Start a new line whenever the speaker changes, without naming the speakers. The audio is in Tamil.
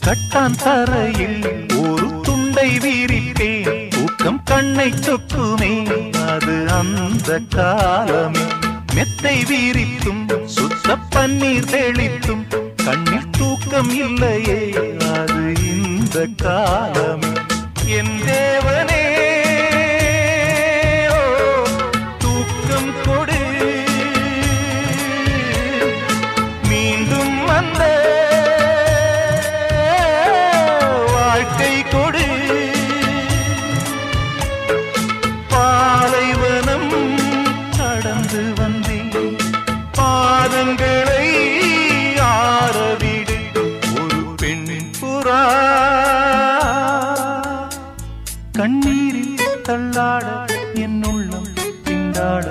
கட்டான் தரையில் ஒரு துண்டை வீரிப்பேன், தூக்கம் கண்ணை சொக்குமே அது அந்த காலமே. மெத்தை வீரித்தும் சுத்த பன்னீர் தெளித்தும் கண்ணில் தூக்கம் இல்லையே அது இந்த காலமே. என் தேவனே தூக்கம் கொடு, மீண்டும் வந்த வாழ்க்கை கொடு. பாலைவனம் கடந்து வந்தேன், பாதங்களை ஆரவிடு ஒரு பெண் புறா. கண்ணீரில் தள்ளாட என் உள்ளம் திண்டாட